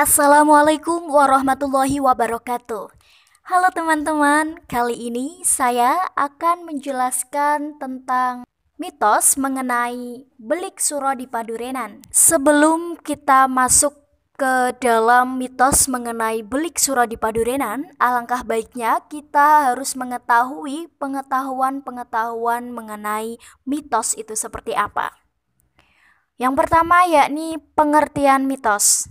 Assalamualaikum warahmatullahi wabarakatuh. Halo teman-teman, kali ini saya akan menjelaskan tentang mitos mengenai Belik Suro di Padurenan. Sebelum kita masuk ke dalam mitos mengenai Belik Suro di Padurenan, alangkah baiknya kita harus mengetahui pengetahuan mengenai mitos itu seperti apa. Yang pertama yakni pengertian mitos.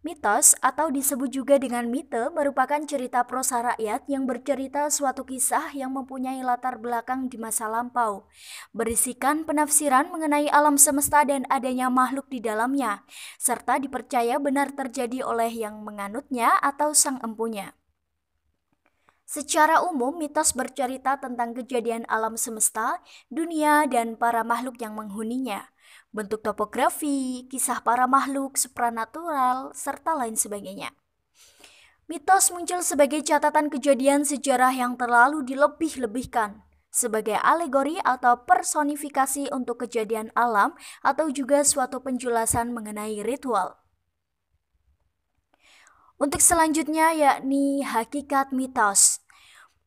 Mitos atau disebut juga dengan mite merupakan cerita prosa rakyat yang bercerita suatu kisah yang mempunyai latar belakang di masa lampau, berisikan penafsiran mengenai alam semesta dan adanya makhluk di dalamnya, serta dipercaya benar terjadi oleh yang menganutnya atau sang empunya. Secara umum, mitos bercerita tentang kejadian alam semesta, dunia, dan para makhluk yang menghuninya. Bentuk topografi, kisah para makhluk supranatural, serta lain sebagainya. Mitos muncul sebagai catatan kejadian sejarah yang terlalu dilebih-lebihkan, sebagai alegori atau personifikasi untuk kejadian alam atau juga suatu penjelasan mengenai ritual. Untuk selanjutnya yakni hakikat mitos.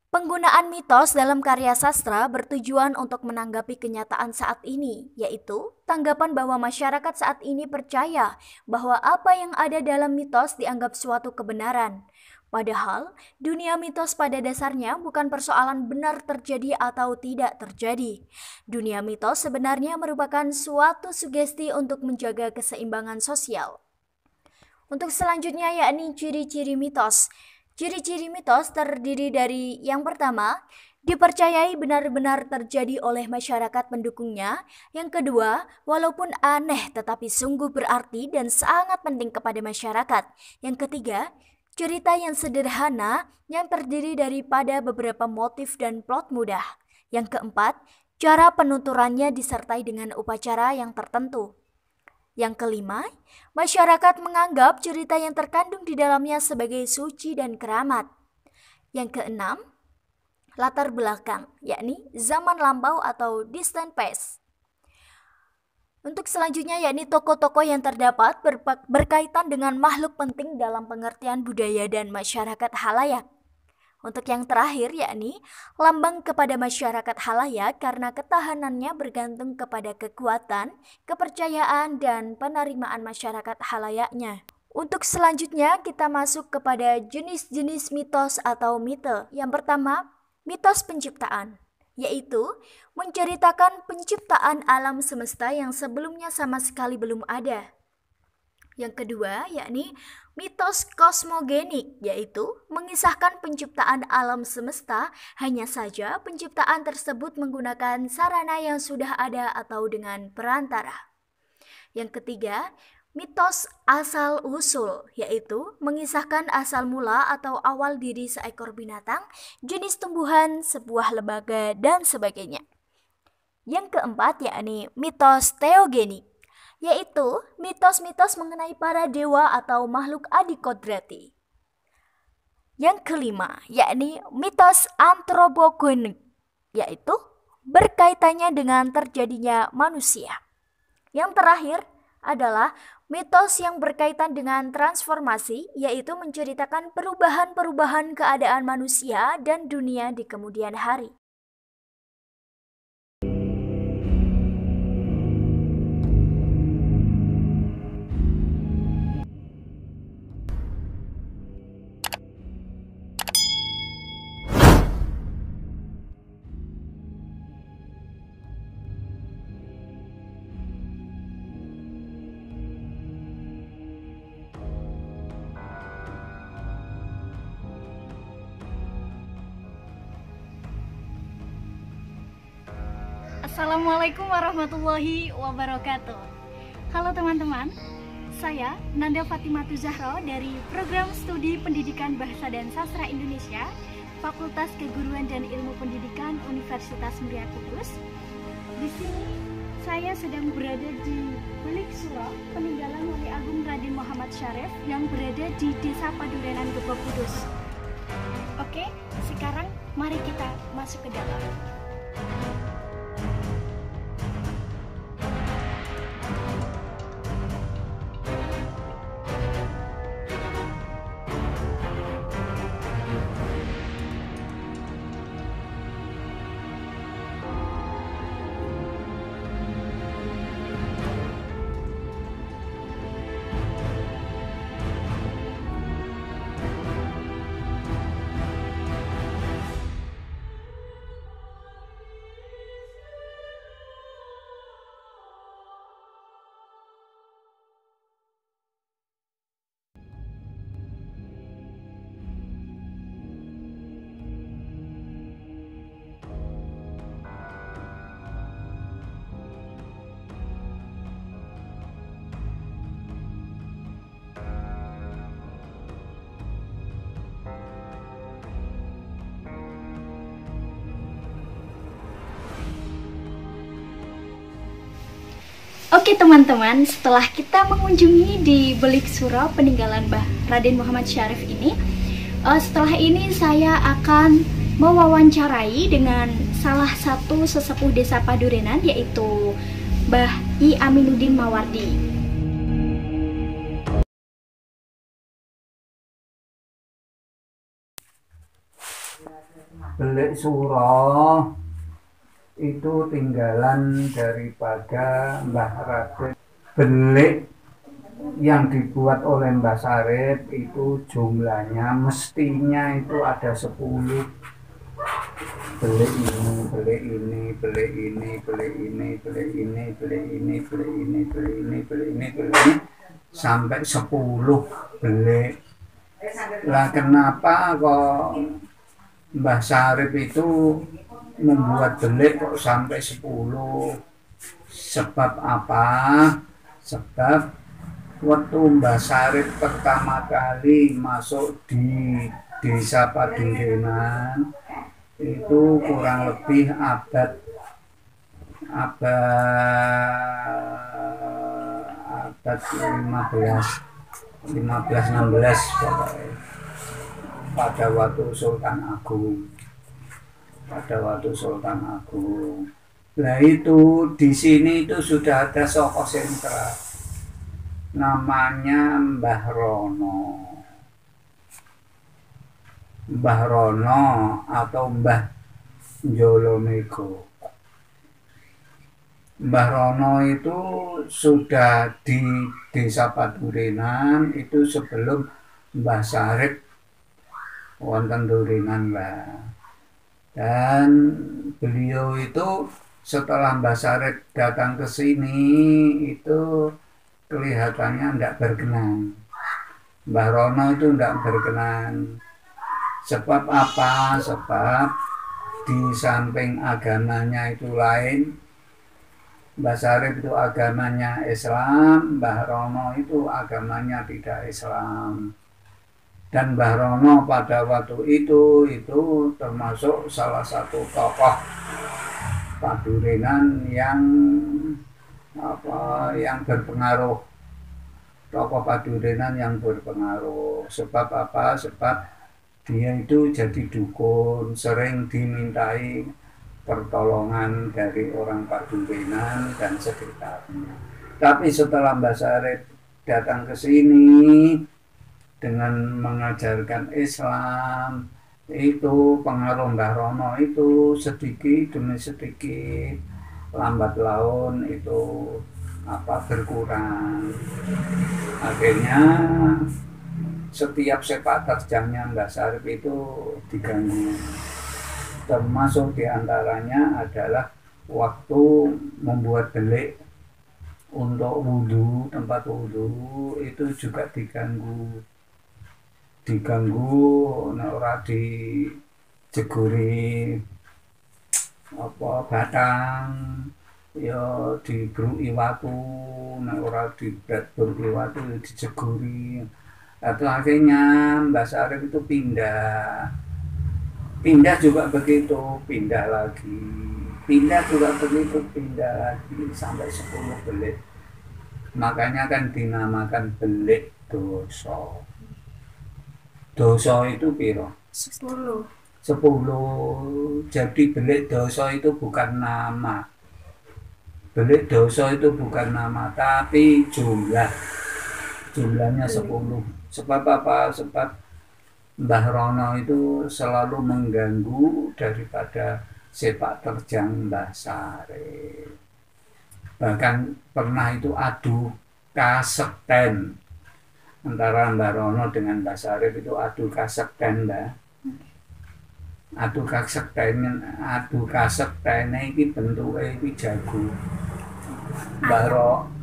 Penggunaan mitos dalam karya sastra bertujuan untuk menanggapi kenyataan saat ini, yaitu tanggapan bahwa masyarakat saat ini percaya bahwa apa yang ada dalam mitos dianggap suatu kebenaran. Padahal, dunia mitos pada dasarnya bukan persoalan benar terjadi atau tidak terjadi. Dunia mitos sebenarnya merupakan suatu sugesti untuk menjaga keseimbangan sosial. Untuk selanjutnya yakni ciri-ciri mitos. Ciri-ciri mitos terdiri dari yang pertama, dipercayai benar-benar terjadi oleh masyarakat pendukungnya. Yang kedua, walaupun aneh tetapi sungguh berarti dan sangat penting kepada masyarakat. Yang ketiga, cerita yang sederhana yang terdiri daripada beberapa motif dan plot mudah. Yang keempat, cara penuturannya disertai dengan upacara yang tertentu. Yang kelima, masyarakat menganggap cerita yang terkandung di dalamnya sebagai suci dan keramat. Yang keenam, latar belakang, yakni zaman lampau atau distant past. Untuk selanjutnya yakni tokoh-tokoh yang terdapat berkaitan dengan makhluk penting dalam pengertian budaya dan masyarakat halayak. Untuk yang terakhir yakni lambang kepada masyarakat halayak karena ketahanannya bergantung kepada kekuatan, kepercayaan, dan penerimaan masyarakat halayaknya. Untuk selanjutnya kita masuk kepada jenis-jenis mitos atau mite. Yang pertama, mitos penciptaan, yaitu menceritakan penciptaan alam semesta yang sebelumnya sama sekali belum ada. Yang kedua yakni mitos kosmogenik, yaitu mengisahkan penciptaan alam semesta, hanya saja penciptaan tersebut menggunakan sarana yang sudah ada atau dengan perantara. Yang ketiga, mitos asal-usul, yaitu mengisahkan asal mula atau awal diri seekor binatang, jenis tumbuhan, sebuah lembaga, dan sebagainya. Yang keempat yakni mitos teogenik, yaitu mitos-mitos mengenai para dewa atau makhluk adikodrati. Yang kelima, yakni mitos antropogenik, yaitu berkaitannya dengan terjadinya manusia. Yang terakhir adalah mitos yang berkaitan dengan transformasi, yaitu menceritakan perubahan-perubahan keadaan manusia dan dunia di kemudian hari. Assalamualaikum warahmatullahi wabarakatuh. Halo teman-teman, saya Nanda Fatimatu Zahro dari Program Studi Pendidikan Bahasa dan Sastra Indonesia, Fakultas Keguruan dan Ilmu Pendidikan Universitas Muria Kudus. Di sini saya sedang berada di Belik Suro, peninggalan Wali Agung Raden Muhammad Syarif yang berada di Desa Padurenan, Gebog Kudus. Oke, sekarang mari kita masuk ke dalam. Oke teman-teman, setelah kita mengunjungi di Belik Suro peninggalan Mbah Raden Muhammad Syarif ini, setelah ini saya akan mewawancarai dengan salah satu sesepuh desa Padurenan, yaitu Mbah I Aminuddin Mawardi. Belik Suro itu tinggalan daripada Mbah Raden. Belik yang dibuat oleh Mbah Syarif itu jumlahnya mestinya itu ada 10. Belik ini, belik ini, belik ini, belik ini, belik ini, belik ini, belik ini, belik ini, belik ini, belik ini, sampai 10 belik. Lah kenapa kok Mbah Syarif itu membuat belik kok sampai 10? Sebab apa? Sebab waktu Mbah Syarif pertama kali masuk di desa Padurenan itu kurang lebih abad 15-16 pokoknya. Pada waktu Sultan Agung. Nah itu di sini itu sudah ada tokoh sentral, namanya Mbah Rono atau Mbah Njolomego. Mbah Rono itu sudah di desa Padurenan itu sebelum Mbah Syarif wonten Durenan, Mbah. Dan beliau itu setelah Mbah Syarif datang ke sini itu kelihatannya tidak berkenan. Mbah Rono itu tidak berkenan. Sebab apa? Sebab di samping agamanya itu lain, Mbah Syarif itu agamanya Islam, Mbah Rono itu agamanya tidak Islam. Dan Mbah Rono pada waktu itu termasuk salah satu tokoh Padurenan yang berpengaruh. Tokoh Padurenan yang berpengaruh. Sebab apa? Sebab dia itu jadi dukun, sering dimintai pertolongan dari orang Padurenan dan sekitarnya. Tapi setelah Mbah Syarif datang ke sini dengan mengajarkan Islam, itu pengaruh Mbah Rono itu sedikit demi sedikit, lambat laun itu berkurang. Akhirnya setiap sepak terjangnya Mbah Syarif itu diganggu. Termasuk diantaranya adalah waktu membuat belik untuk wudhu, tempat wudhu itu juga diganggu nek ora dijeguri batang, ya dibruki watu, nek ora dibruki watu ya dijeguri. Atau akhirnya Mbah Syarif itu pindah juga begitu, pindah lagi sampai 10 belik. Makanya kan dinamakan belik doso. Doso itu piro? 10. Jadi belik doso itu bukan nama. Belik doso itu bukan nama, tapi jumlahnya 10. Sebab apa? Sebab Mbah Rono itu selalu mengganggu daripada sepak terjang Mbah Syarif. Bahkan pernah itu adu kasekten antara Mbah Rono dengan Mbah Syarif, itu adu kasekten, Mbah. Adu kasekten iki bentuke iki jago.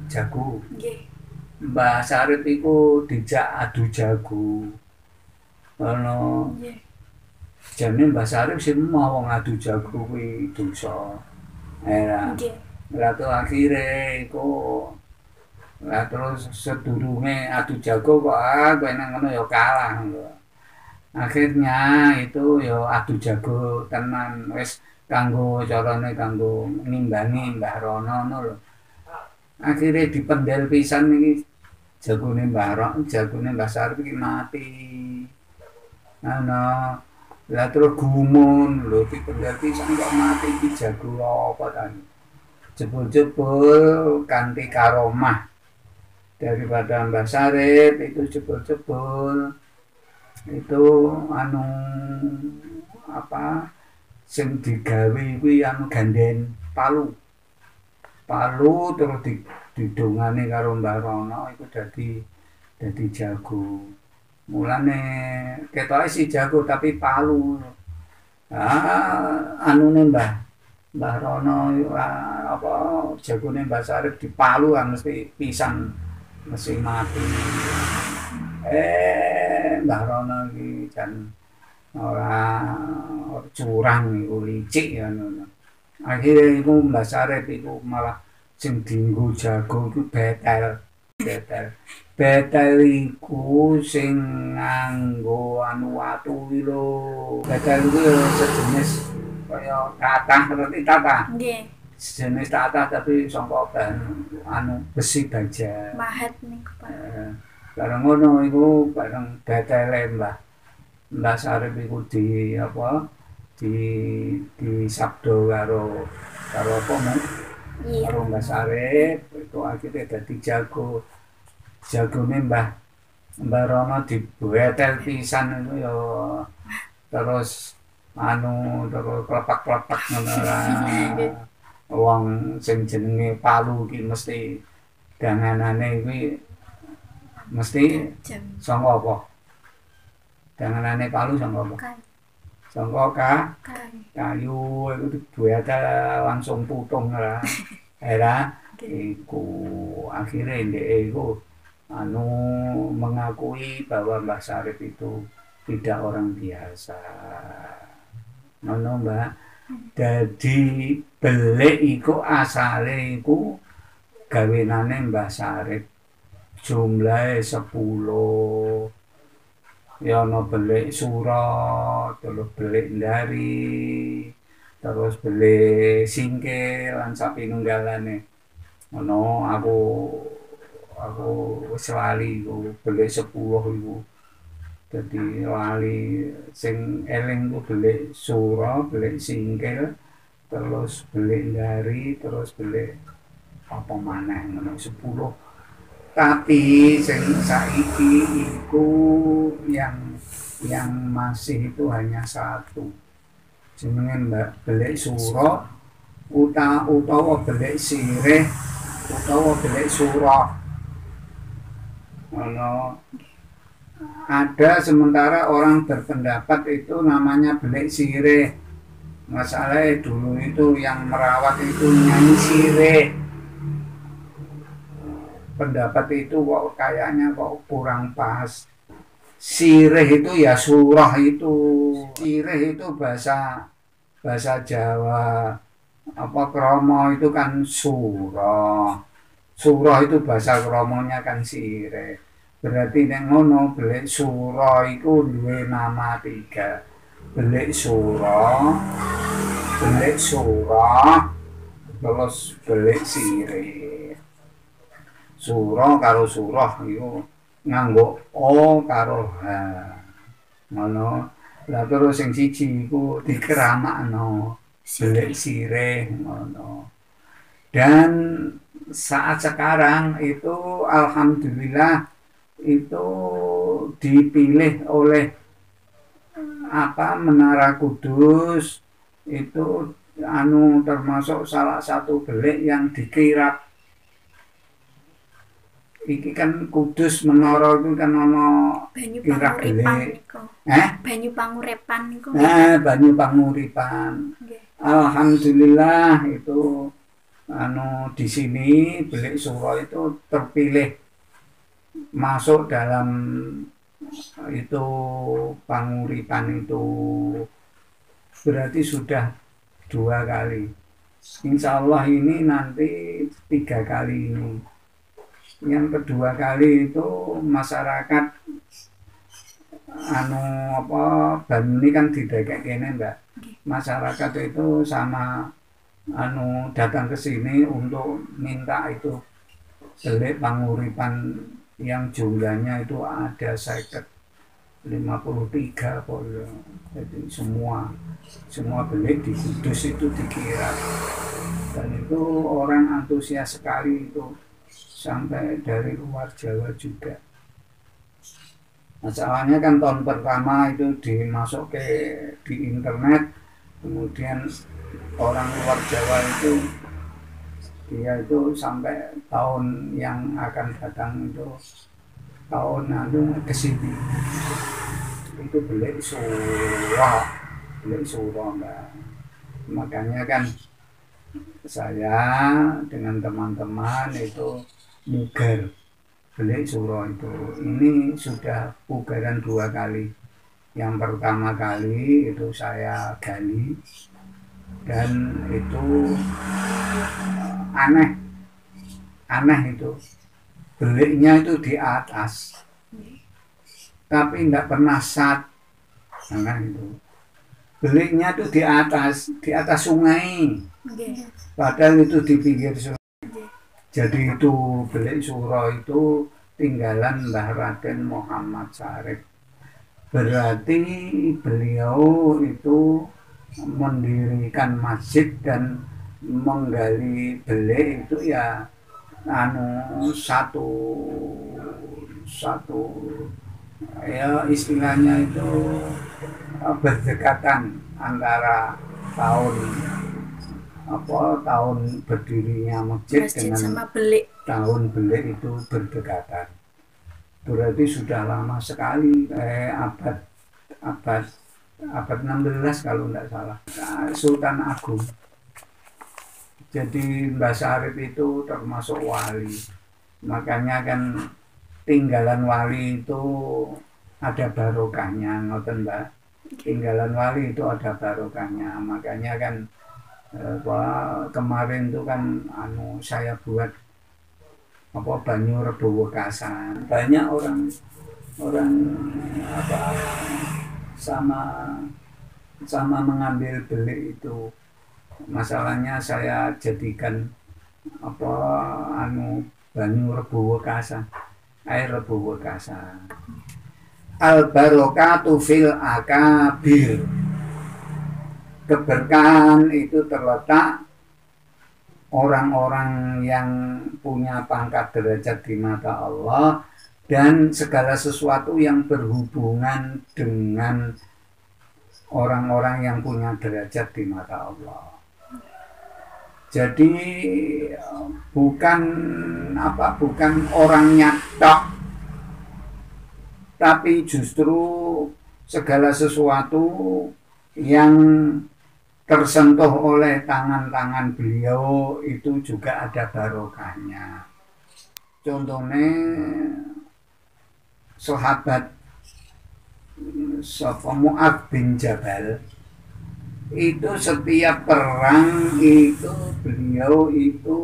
Jago. Mbah Syarif iku dijak adu jago. Ono jane Mbah Syarif sing mau ngadu jago kuwi dosa. Lah akhire iku terus sedurunge adu jago kok kowe nang ngono ya kalah lho. Akhirnya itu ya adu jago tenan, wis kanggo carane kanggo ngimbangi Mbah Rono ngono lho. Akhirnya dipendel pisan iki jagone Mbah Sarip iki mati. Ana lah terus gumun lho dipendel pisan kok mati iki jago apa ta. Jebul-jebul kanthi karomah daripada Mbah Sarip itu jebul-jebul itu anu apa sing digawe kuwi anu ganden palu terus didongane karo Mbah Rono iku dadi jago. Mulane ketoke si jago tapi palu. Anune Mbah Rono apa jagone Mbah Sarip dipalu kan mesti pisan mesti mati. Mbah Rono iki jan ora curang iku licik ya ngono. Akhire iku Mbah Sarip iku malah sing dienggo jago iku betel. Betel iku sing nganggo anu watu iki lho. Betel iku sejenis kaya tatah, ngerti tatah? Nggih. Sejenis tatah tapi saka bahan anu besi baja. Mahat niku, Pak. Bareng ngono iku bareng betele Mbah Sarip iku di apa di sabdo karo apa men? Iya. Karo Mbah Sarip itu akhirnya dadi jagone Mbah Rono dibetel pisan itu ya terus terus klepak-klepak ngono lah. Wong sing jenenge Palu iki mesti danganane kuwi mesti saka apa? Danganane Palu saka apa? Saka kayu itu dibetel langsung putung lah. Era iku akhirnya ndek iku mengakui bahwa Mbah Sarip itu tidak orang biasa. Ngono Mbak. Dadi belik iku asale iku gawenane Mbah Sarip. Jumlahe 10. Ya ana belik Suro, terus belik Ndari, terus belik Singkil lan sapinunggalane. Ngono aku wis lali iku belik 10 iku. Dadi lali sing eling ku belik Suro, belik Singkil, terus belik Ndari, terus belik apa maneh ngono 10. Tapi sing saiki iku yang masih itu hanya satu. Jenenge belik Suro utawa belik Sirih utawa belik Suro. Ono ada sementara orang berpendapat itu namanya belik Sirih. Masalahnya dulu itu yang merawat itu nyanyi Sirih. Pendapat itu kok kayaknya kok kurang pas. Sirih itu ya surah itu. Sirih itu bahasa Jawa. Apa kromo itu kan surah. Surah itu bahasa kromonya kan sirih. Berarti nek ngono belik surah itu duwe nama 3. Belik surah, terus belik sirih. Suro karo surah iku nganggo o karo h. Ngono. Lah terus sing siji iku dikeramakno belik sirih ngono. Dan saat sekarang itu alhamdulillah itu dipilih oleh Menara Kudus itu termasuk salah satu belik yang dikirap. Iki kan Kudus Menara itu kan ono kirap belik. Banyu panguripan niku. Banyu panguripan. Alhamdulillah itu di sini belik Suro itu terpilih masuk dalam itu panguripan itu. Berarti sudah 2 kali. Insya Allah ini nanti 3 kali ini. Yang kedua kali itu masyarakat Banyuni kan didekek kene Mbak. Masyarakat itu sama datang ke sini untuk minta itu delik panguripan yang jumlahnya itu ada 53 pol. Jadi semua belik di Kudus itu dikira, dan itu orang antusias sekali itu, sampai dari luar Jawa juga. Masalahnya kan tahun pertama itu dimasuk di internet, kemudian orang luar Jawa itu dia itu sampai tahun yang akan datang itu tahun kesini itu beli surah Mbak. Makanya kan saya dengan teman-teman itu mugar beli surah itu. Ini sudah pugaran 2 kali. Yang pertama kali itu saya gali, dan itu aneh itu, beliknya itu di atas tapi tidak pernah sat. Nah itu beliknya itu di atas sungai, padahal itu di pinggir sungai. Jadi itu belik surah itu tinggalan Mbah Raden Muhammad Syarif. Berarti beliau itu mendirikan masjid dan menggali belik itu ya satu ya istilahnya itu berdekatan antara tahun berdirinya masjid dengan sama belik. Tahun belik itu berdekatan. Berarti sudah lama sekali, abad 16 kalau tidak salah, Sultan Agung. Jadi Mbah Syarif itu termasuk wali. Makanya kan tinggalan wali itu ada barokahnya, ngoten Mbak. Tinggalan wali itu ada barokahnya. Makanya kan kemarin itu kan saya buat banyu Rebo Wekasan. Banyak orang sama mengambil belik itu. Masalahnya saya jadikan banyu Rebo Wekasan, air Rebo Wekasan. Al barokatu fil akabir. Keberkahan itu terletak orang-orang yang punya pangkat derajat di mata Allah, dan segala sesuatu yang berhubungan dengan orang-orang yang punya derajat di mata Allah. Jadi bukan orangnya tok, tapi justru segala sesuatu yang tersentuh oleh tangan-tangan beliau itu juga ada barokahnya. Contohnya sahabat Mu'adz bin Jabal itu setiap perang itu beliau itu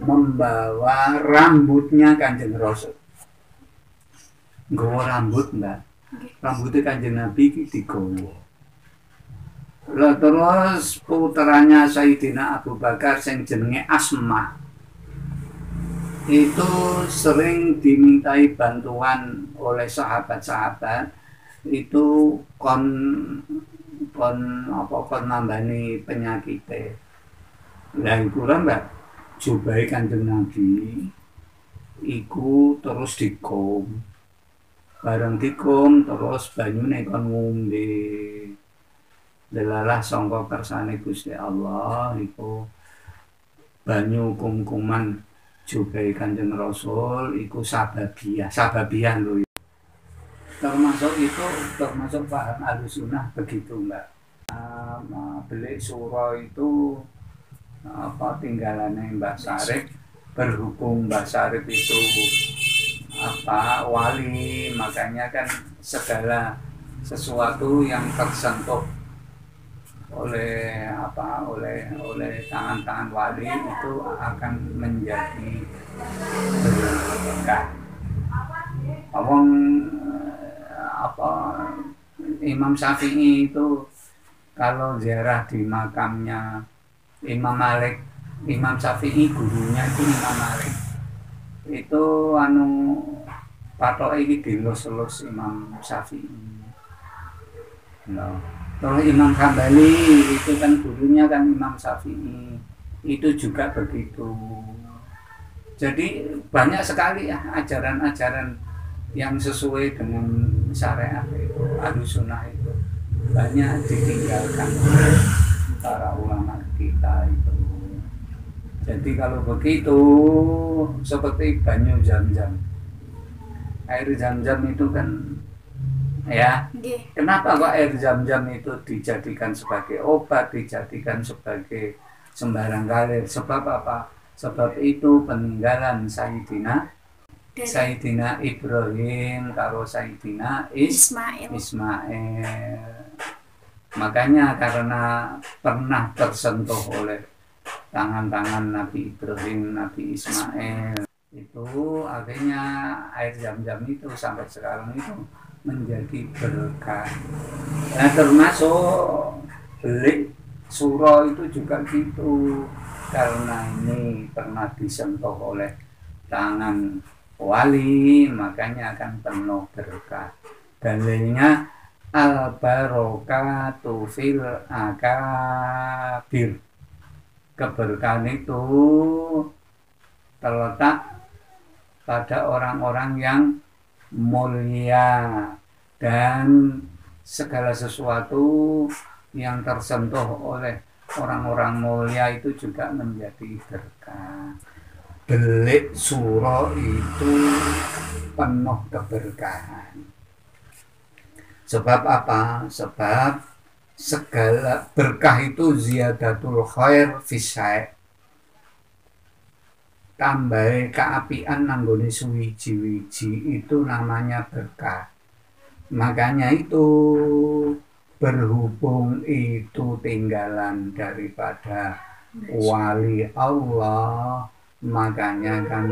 membawa rambutnya Kanjeng Rasul. Nggawa rambut Mbak, rambutnya Kanjeng Nabi digawa. Lah terus putranya Sayyidina Abu Bakar yang jenenge Asma itu sering dimintai bantuan oleh sahabat-sahabat itu kon nambani penyakitnya. Lah iku Mbak, jubahe Kanjeng Nabi iku terus dikum. Bareng dikum terus banyune kon ngombe. Delalah sangka kersane Gusti Allah iku banyu kumkuman jubahe Kanjeng Rasul iku sababiyah lho. Termasuk paham Ahlussunnah begitu Mbak. Belik surah itu tinggalannya Mbah Syarif, berhubung Mbah Syarif itu wali, makanya kan segala sesuatu yang tersentuh oleh tangan-tangan wali itu akan menjadi berkah. Imam Syafi'i itu kalau ziarah di makamnya Imam Malik, Imam Syafi'i gurunya itu Imam Malik. itu anu patok iki dilus-lus Imam Syafi'i. Nah, terus Imam Hambali itu kan gurunya kan Imam Syafi'i, itu juga begitu. Jadi banyak sekali ya ajaran-ajaran yang sesuai dengan syariat itu, Ahlussunnah itu banyak ditinggalkan oleh para ulama kita itu. Jadi kalau begitu seperti banyu Zam-Zam, air Zam-Zam itu kan ya, kenapa kok air Zam-Zam itu dijadikan sebagai obat, dijadikan sebagai sembarang kali? Sebab apa? Sebab itu peninggalan Sayyidina Ibrahim karo Sayyidina Ismail. Makanya karena pernah tersentuh oleh tangan-tangan Nabi Ibrahim, Nabi Ismail, itu akhirnya air Zam-Zam itu sampai sekarang itu menjadi berkah. Nah, termasuk beli surau itu juga gitu, karena ini pernah disentuh oleh tangan wali, makanya akan penuh berkah. Dalilnya al-barokatu fil akabir, keberkahan itu terletak pada orang-orang yang mulia, dan segala sesuatu yang tersentuh oleh orang-orang mulia itu juga menjadi berkah. Belik suro itu penuh keberkahan. Sebab apa? Sebab segala berkah itu ziyadatul khair fisai, tambah keapian nanggone suwiji-wiji, itu namanya berkah. Makanya itu berhubung itu tinggalan daripada wali Allah, makanya kan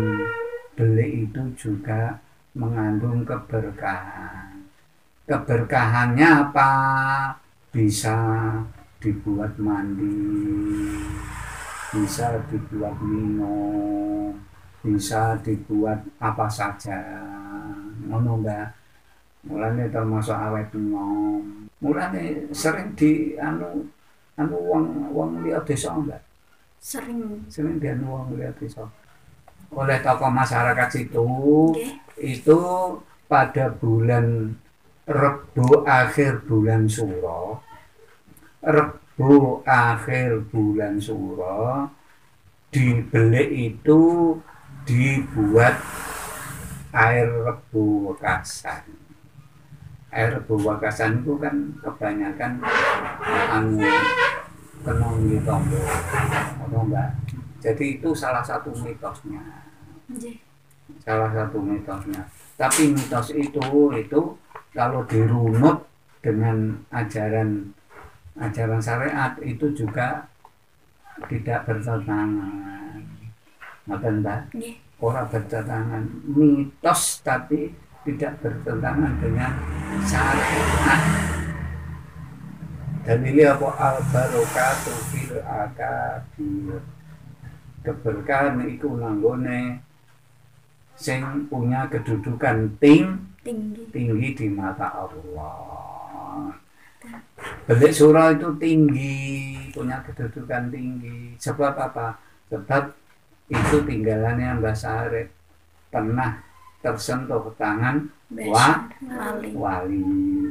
beli itu juga mengandung keberkahan. Keberkahannya apa? Bisa dibuat mandi, bisa dibuat minum, bisa dibuat apa saja, ngono Mbak. Mulane termasuk awet nom. Mulane sering di anu wong liya desa Mbak. Sering di anu wong liya desa. Oleh tokoh masyarakat situ, itu pada bulan Rebo akhir bulan Suro, dibeli itu dibuat air Rebo Wekasan. Air Rebo Wekasan itu kan kebanyakan anu kenong gitu, Mbak. Jadi itu salah satu mitosnya. Tapi mitos itu kalau dirunut dengan ajaran syariat itu juga tidak bertentangan. Ngoten Mbak? Ora bertentangan, mitos tapi tidak bertentangan dengan syariat. Dalilnya apa? Al-barokatu fil akabir, keberkahan itu nanggone sing punya kedudukan tinggi di mata Allah. Belik surau itu tinggi, punya kedudukan tinggi. Sebab apa? Sebab itu tinggalannya Mbah Sarip pernah tersentuh tangan wali.